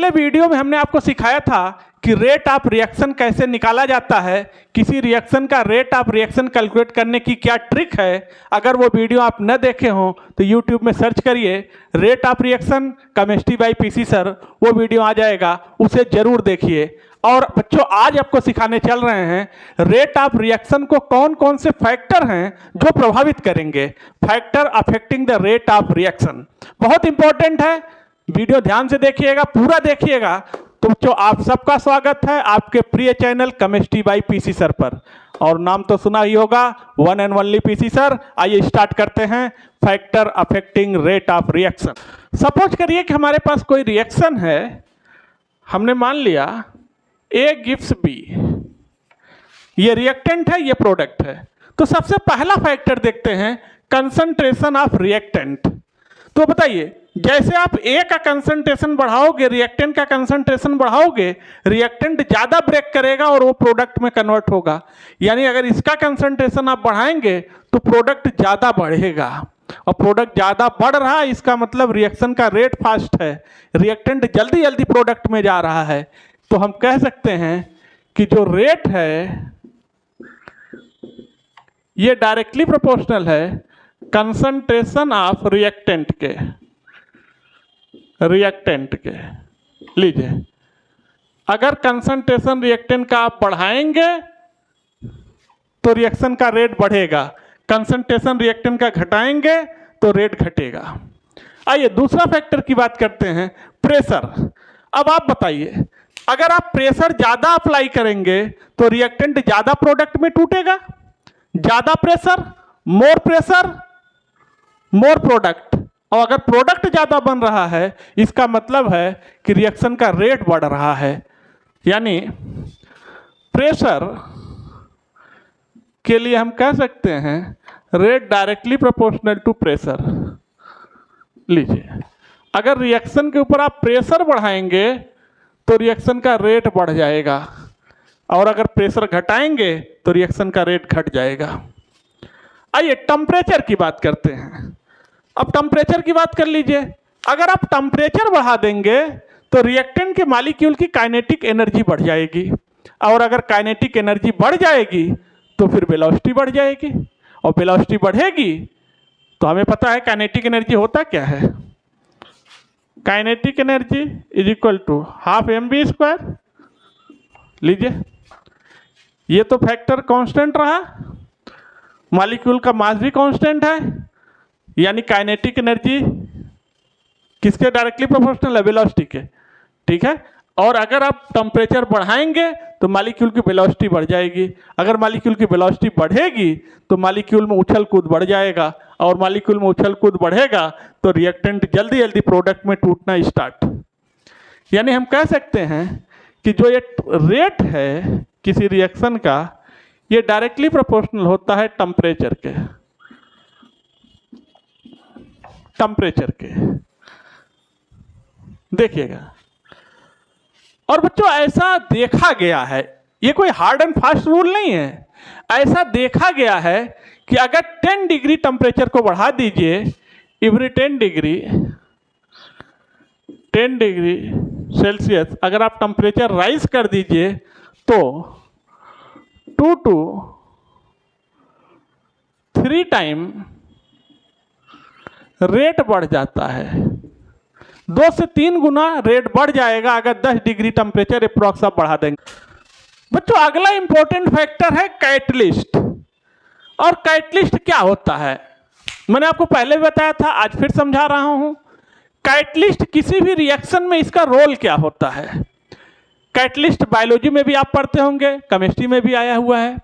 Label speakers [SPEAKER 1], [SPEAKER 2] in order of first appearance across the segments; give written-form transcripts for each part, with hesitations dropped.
[SPEAKER 1] पिछले वीडियो में हमने आपको सिखाया था कि रेट ऑफ रिएक्शन कैसे निकाला जाता है, किसी रिएक्शन का रेट ऑफ रिएक्शन कैलकुलेट करने की क्या ट्रिक है। अगर वो वीडियो आप न देखे हों तो यूट्यूब में सर्च करिए rate of reaction chemistry bye PC sir, वो वीडियो आ जाएगा, उसे जरूर देखिए। और बच्चों आज आपको सिखाने चल रहे हैं रेट ऑफ रिएक्शन को कौन कौन से फैक्टर हैं जो प्रभावित करेंगे, factor affecting the rate of reaction. बहुत इंपॉर्टेंट है, वीडियो ध्यान से देखिएगा, पूरा देखिएगा। तो बच्चों आप सबका स्वागत है आपके प्रिय channel chemistry bye PC sir पर, और नाम तो सुना ही होगा, one and only PC sir. आइए स्टार्ट करते हैं factor affecting rate of reaction. Suppose करिए कि हमारे पास कोई रिएक्शन है, हमने मान लिया ए गिव्स बी, ये रिएक्टेंट है, ये प्रोडक्ट है। तो सबसे पहला फैक्टर देखते हैं कंसंट्रेशन ऑफ रिएक्टेंट। तो बताइए जैसे आप ए का कंसंट्रेशन बढ़ाओगे, रिएक्टेंट का कंसंट्रेशन बढ़ाओगे, रिएक्टेंट ज़्यादा ब्रेक करेगा और वो प्रोडक्ट में कन्वर्ट होगा। यानी अगर इसका कंसंट्रेशन आप बढ़ाएंगे तो प्रोडक्ट ज़्यादा बढ़ेगा, और प्रोडक्ट ज़्यादा बढ़ रहा है इसका मतलब रिएक्शन का रेट फास्ट है, रिएक्टेंट जल्दी जल्दी प्रोडक्ट में जा रहा है। तो हम कह सकते हैं कि जो रेट है ये डायरेक्टली प्रोपोर्शनल है कंसंट्रेशन ऑफ रिएक्टेंट के। लीजिए अगर कंसंट्रेशन रिएक्टेंट का आप बढ़ाएंगे तो रिएक्शन का रेट बढ़ेगा, कंसंट्रेशन रिएक्टेंट का घटाएंगे तो रेट घटेगा। आइए दूसरा फैक्टर की बात करते हैं, प्रेशर। अब आप बताइए अगर आप प्रेशर ज़्यादा अप्लाई करेंगे तो रिएक्टेंट ज़्यादा प्रोडक्ट में टूटेगा, ज़्यादा प्रेशर मोर प्रोडक्ट। और अगर प्रोडक्ट ज़्यादा बन रहा है इसका मतलब है कि रिएक्शन का रेट बढ़ रहा है। यानी प्रेशर के लिए हम कह सकते हैं rate directly proportional to pressure. लीजिए अगर रिएक्शन के ऊपर आप प्रेशर बढ़ाएंगे तो रिएक्शन का रेट बढ़ जाएगा, और अगर प्रेशर घटाएंगे तो रिएक्शन का रेट घट जाएगा। आइए टेम्परेचर की बात करते हैं। अब टेम्परेचर की बात कर लीजिए, अगर आप टेम्परेचर बढ़ा देंगे तो रिएक्टेंट के मॉलिक्यूल की काइनेटिक एनर्जी बढ़ जाएगी, और अगर काइनेटिक एनर्जी बढ़ जाएगी तो फिर वेलोसिटी बढ़ जाएगी, और वेलोसिटी बढ़ेगी तो हमें पता है काइनेटिक एनर्जी होता क्या है, kinetic energy is equal to half mv²। लीजिए ये तो फैक्टर कांस्टेंट रहा, मॉलिक्यूल का मास भी कांस्टेंट है, यानी काइनेटिक एनर्जी किसके डायरेक्टली प्रोपोर्शनल है, वेलोसिटी के। ठीक है, और अगर आप टेम्परेचर बढ़ाएंगे तो मॉलिक्यूल की वेलोसिटी बढ़ जाएगी, अगर मॉलिक्यूल की वेलोसिटी बढ़ेगी तो मॉलिक्यूल में उछल कूद बढ़ जाएगा, और मॉलिक्यूल में उछल कूद बढ़ेगा तो रिएक्टेंट जल्दी जल्दी प्रोडक्ट में टूटना स्टार्ट। यानी हम कह सकते हैं कि जो ये रेट है किसी रिएक्शन का ये डायरेक्टली प्रोपोर्शनल होता है टेम्परेचर के। देखिएगा, और बच्चों ऐसा देखा गया है, ये कोई हार्ड एंड फास्ट रूल नहीं है, ऐसा देखा गया है कि अगर 10 डिग्री टेम्परेचर को बढ़ा दीजिए, एवरी 10 डिग्री सेल्सियस अगर आप टेम्परेचर राइज कर दीजिए तो 2 to 3 टाइम रेट बढ़ जाता है, 2 से 3 गुना रेट बढ़ जाएगा अगर 10 डिग्री टेम्परेचर अप्रॉक्स आप बढ़ा देंगे। बच्चों अगला इंपॉर्टेंट फैक्टर है कैटलिस्ट। और कैटलिस्ट क्या होता है मैंने आपको पहले भी बताया था, आज फिर समझा रहा हूं। कैटलिस्ट किसी भी रिएक्शन में इसका रोल क्या होता है। कैटलिस्ट बायोलॉजी में भी आप पढ़ते होंगे, केमिस्ट्री में भी आया हुआ है।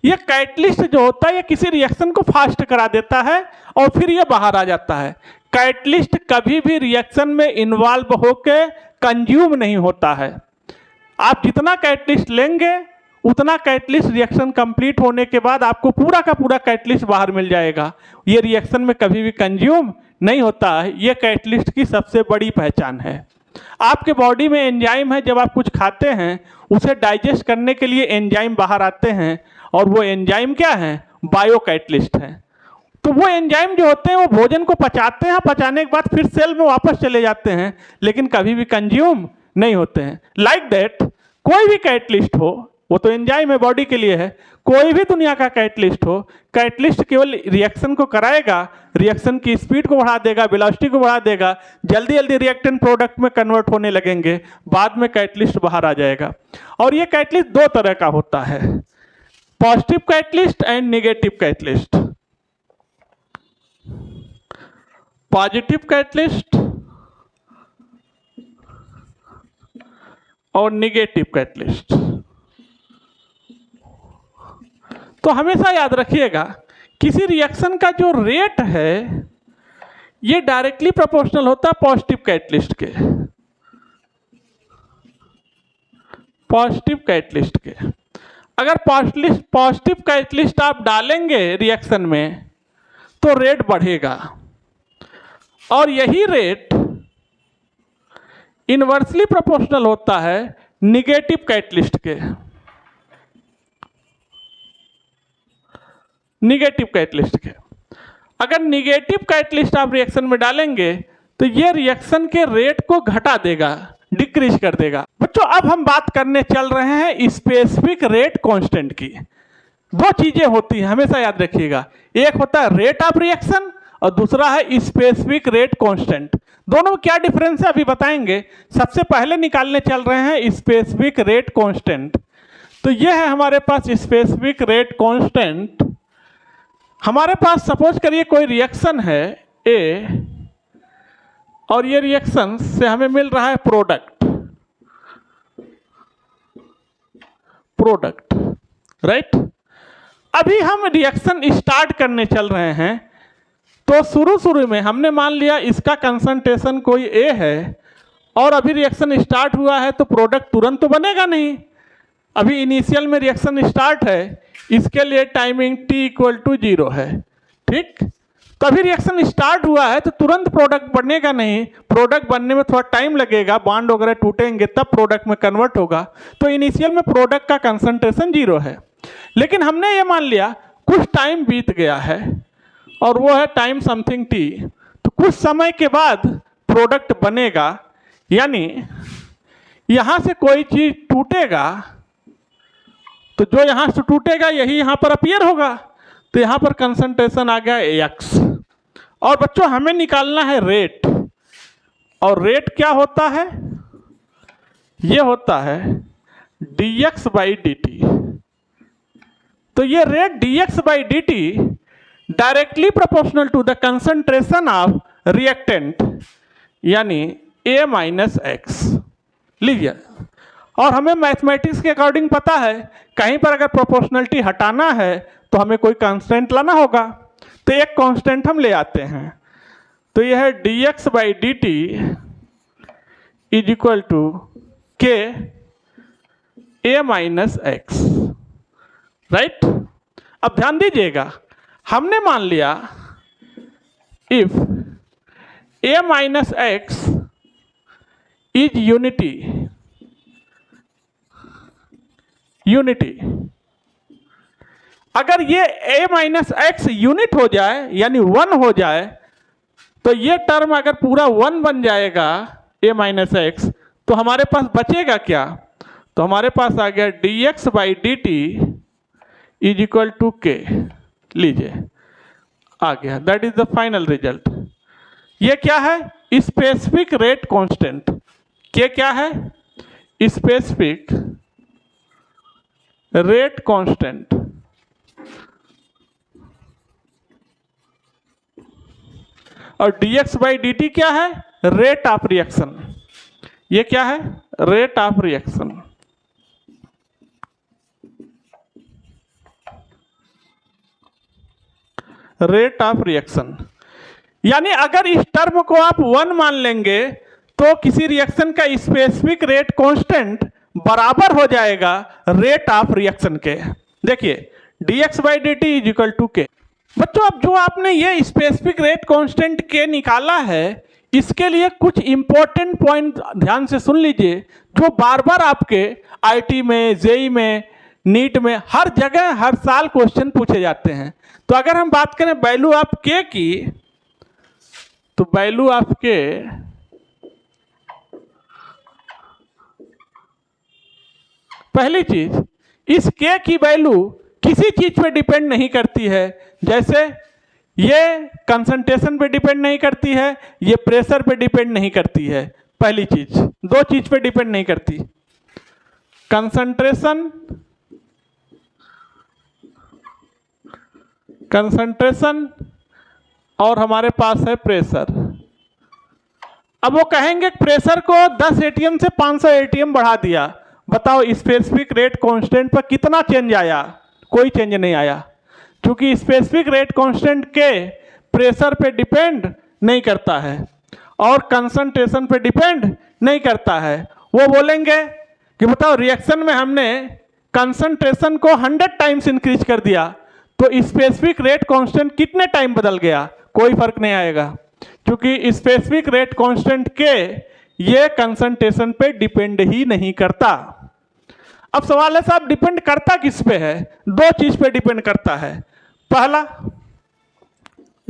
[SPEAKER 1] ये कैटलिस्ट जो होता है ये किसी रिएक्शन को फास्ट करा देता है और फिर ये बाहर आ जाता है। कैटलिस्ट कभी भी रिएक्शन में इन्वॉल्व होकर कंज्यूम नहीं होता है। आप जितना कैटलिस्ट लेंगे उतना कैटलिस्ट रिएक्शन कंप्लीट होने के बाद आपको पूरा का पूरा कैटलिस्ट बाहर मिल जाएगा। ये रिएक्शन में कभी भी कंज्यूम नहीं होता है। ये कैटलिस्ट की सबसे बड़ी पहचान है। आपके बॉडी में एंजाइम है, जब आप कुछ खाते हैं उसे डाइजेस्ट करने के लिए एंजाइम बाहर आते हैं, और वो एंजाइम क्या है, बायो कैटलिस्ट है। तो वो एंजाइम जो होते हैं वो भोजन को पचाते हैं, पचाने के बाद फिर सेल में वापस चले जाते हैं, लेकिन कभी भी कंज्यूम नहीं होते हैं। लाइक दैट कोई भी कैटलिस्ट हो, वो तो एंजाइम है, बॉडी के लिए है, कोई भी दुनिया का कैटलिस्ट हो, कैटलिस्ट केवल रिएक्शन को कराएगा, रिएक्शन की स्पीड को बढ़ा देगा, वेलोसिटी को बढ़ा देगा, जल्दी जल्दी रिएक्टेंट प्रोडक्ट में कन्वर्ट होने लगेंगे, बाद में कैटलिस्ट बाहर आ जाएगा। और ये कैटलिस्ट दो तरह का होता है, positive catalyst and negative catalyst. Positive catalyst और नेगेटिव कैटलिस्ट। तो हमेशा याद रखिएगा किसी रिएक्शन का जो रेट है ये डायरेक्टली प्रोपोर्शनल होता है पॉजिटिव कैटलिस्ट के, पॉजिटिव कैटलिस्ट के। अगर पॉजिटिव कैटलिस्ट आप डालेंगे रिएक्शन में तो रेट बढ़ेगा, और यही रेट इनवर्सली प्रोपोर्शनल होता है निगेटिव कैटलिस्ट के, निगेटिव कैटलिस्ट के। अगर निगेटिव कैटलिस्ट आप रिएक्शन में डालेंगे तो ये रिएक्शन के रेट को घटा देगा, डिक्रीज कर देगा। बच्चों अब हम बात करने चल रहे हैं स्पेसिफिक रेट कांस्टेंट की। दो चीजें होती हैं, हमेशा याद रखिएगा, एक होता है रेट ऑफ रिएक्शन और दूसरा है स्पेसिफिक रेट कांस्टेंट। दोनों में क्या डिफरेंस है अभी बताएंगे। सबसे पहले निकालने चल रहे हैं स्पेसिफिक रेट कांस्टेंट। तो ये है हमारे पास स्पेसिफिक रेट कांस्टेंट। हमारे पास सपोज करिए कोई रिएक्शन है ए, और ये रिएक्शन से हमें मिल रहा है प्रोडक्ट, राइट। अभी हम रिएक्शन स्टार्ट करने चल रहे हैं, तो शुरू में हमने मान लिया इसका कंसंट्रेशन कोई ए है, और अभी रिएक्शन स्टार्ट हुआ है तो प्रोडक्ट तुरंत तो बनेगा नहीं। अभी इनिशियल में रिएक्शन स्टार्ट है, इसके लिए टाइमिंग t = 0 है, ठीक। तो अभी रिएक्शन स्टार्ट हुआ है तो तुरंत प्रोडक्ट बनेगा नहीं, प्रोडक्ट बनने में थोड़ा टाइम लगेगा, बॉन्ड वगैरह टूटेंगे तब प्रोडक्ट में कन्वर्ट होगा। तो इनिशियल में प्रोडक्ट का कंसंट्रेशन 0 है। लेकिन हमने ये मान लिया कुछ टाइम बीत गया है और वो है टाइम समथिंग t, तो कुछ समय के बाद प्रोडक्ट बनेगा, यानी यहाँ से कोई चीज़ टूटेगा तो जो यहाँ से टूटेगा यही यहाँ पर अपीयर होगा, तो यहाँ पर कंसंट्रेशन आ गया x। और बच्चों हमें निकालना है रेट, और रेट क्या होता है, ये होता है dx/dt। तो ये rate dx/dt directly proportional to the concentration of reactant, यानी A-x। लीजिए, और हमें मैथमेटिक्स के अकॉर्डिंग पता है कहीं पर अगर प्रोपोर्शनलिटी हटाना है तो हमें कोई कांस्टेंट लाना होगा, तो एक कांस्टेंट हम ले आते हैं। तो यह है dx/dt = k A-x, राइट। अब ध्यान दीजिएगा, हमने मान लिया इफ A-x इज यूनिटी। अगर ये A-x यूनिट हो जाए यानी 1 हो जाए, तो ये टर्म अगर पूरा 1 बन जाएगा A-x, तो हमारे पास बचेगा क्या, तो हमारे पास आ गया dx/dt = k। लीजिए आ गया, that is the final result. ये क्या है, स्पेसिफिक रेट कांस्टेंट। के क्या है, स्पेसिफिक रेट कांस्टेंट। और dx/dt क्या है, रेट ऑफ रिएक्शन। ये क्या है, rate of reaction. Rate of reaction, यानी अगर इस टर्म को आप 1 मान लेंगे तो किसी रिएक्शन का स्पेसिफिक रेट कांस्टेंट बराबर हो जाएगा रेट ऑफ रिएक्शन के। देखिए dx/dt = k। बच्चों अब जो आपने ये स्पेसिफिक रेट कांस्टेंट के निकाला है, इसके लिए कुछ इंपॉर्टेंट पॉइंट ध्यान से सुन लीजिए, जो बार बार आपके आईटी में, जेई में, नीट में, हर जगह हर साल क्वेश्चन पूछे जाते हैं। तो अगर हम बात करें वैल्यू ऑफ के की, तो वैल्यू ऑफ के पहली चीज, इस के की वैल्यू किसी चीज पे डिपेंड नहीं करती है, जैसे ये कंसंट्रेशन पे डिपेंड नहीं करती है, ये प्रेशर पे डिपेंड नहीं करती है। पहली चीज, दो चीज पे डिपेंड नहीं करती, कंसंट्रेशन और हमारे पास है प्रेशर। अब वो कहेंगे प्रेशर को 10 atm से 500 atm बढ़ा दिया, बताओ स्पेसिफिक रेट कांस्टेंट पर कितना चेंज आया? कोई चेंज नहीं आया, क्योंकि स्पेसिफिक रेट कांस्टेंट के प्रेशर पे डिपेंड नहीं करता है और कंसंट्रेशन पे डिपेंड नहीं करता है। वो बोलेंगे कि बताओ रिएक्शन में हमने कंसंट्रेशन को 100 टाइम्स इंक्रीज कर दिया तो स्पेसिफिक रेट कांस्टेंट कितने टाइम बदल गया? कोई फर्क नहीं आएगा, क्योंकि स्पेसिफिक रेट कांस्टेंट के ये कंसंट्रेशन पे डिपेंड ही नहीं करता। अब सवाल है साहब डिपेंड करता किस पे है? दो चीज पे डिपेंड करता है,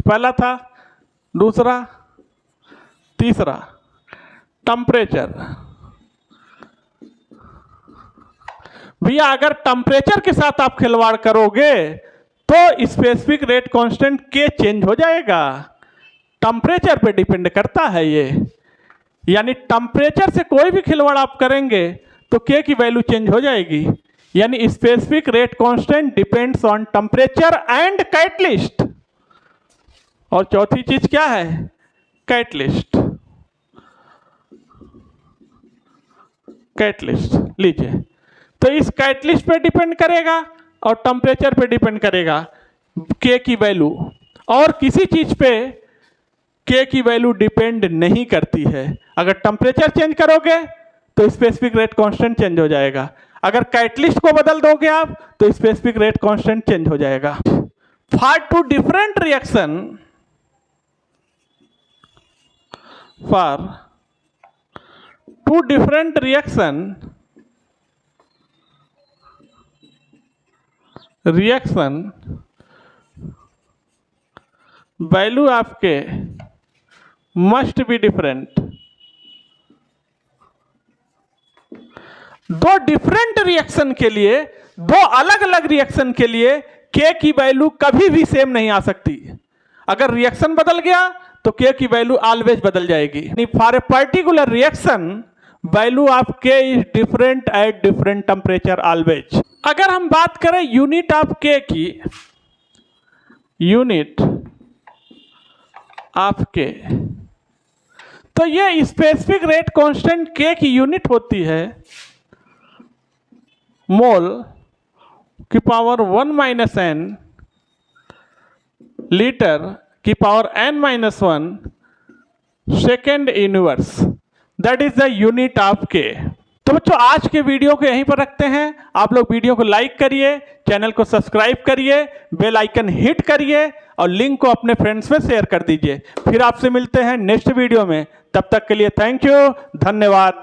[SPEAKER 1] पहला था, दूसरा, तीसरा टेम्परेचर। भैया अगर टेम्परेचर के साथ आप खिलवाड़ करोगे तो स्पेसिफिक रेट कांस्टेंट के चेंज हो जाएगा। टेम्परेचर पे डिपेंड करता है ये, यानी टेम्परेचर से कोई भी खिलवाड़ आप करेंगे तो के की वैल्यू चेंज हो जाएगी। यानी specific rate constant depends on temperature and catalyst. और चौथी चीज क्या है? कैटलिस्ट। कैटलिस्ट लीजिए, तो इस कैटलिस्ट पे डिपेंड करेगा और टेम्परेचर पे डिपेंड करेगा के की वैल्यू, और किसी चीज पे के की वैल्यू डिपेंड नहीं करती है। अगर टेम्परेचर चेंज करोगे तो स्पेसिफिक रेट कांस्टेंट चेंज हो जाएगा, अगर कैटलिस्ट को बदल दोगे आप तो स्पेसिफिक रेट कांस्टेंट चेंज हो जाएगा। For two different reaction value आपके मस्ट बी डिफरेंट। दो डिफरेंट रिएक्शन के लिए, दो अलग अलग रिएक्शन के लिए के की वैल्यू कभी भी सेम नहीं आ सकती। अगर रिएक्शन बदल गया तो के की वैल्यू ऑलवेज बदल जाएगी। For a particular reaction value of K is different at different temperature always. अगर हम बात करें यूनिट ऑफ के की, यूनिट ऑफ के, तो ये स्पेसिफिक रेट कांस्टेंट के की यूनिट होती है मोल की पावर 1 - n लीटर की power n-1 second inverse, that is the unit of के। तो बच्चों आज के वीडियो को यहीं पर रखते हैं। आप लोग वीडियो को लाइक करिए, चैनल को सब्सक्राइब करिए, बेल आइकन हिट करिए और लिंक को अपने फ्रेंड्स में शेयर कर दीजिए। फिर आपसे मिलते हैं नेक्स्ट वीडियो में, तब तक के लिए थैंक यू, धन्यवाद।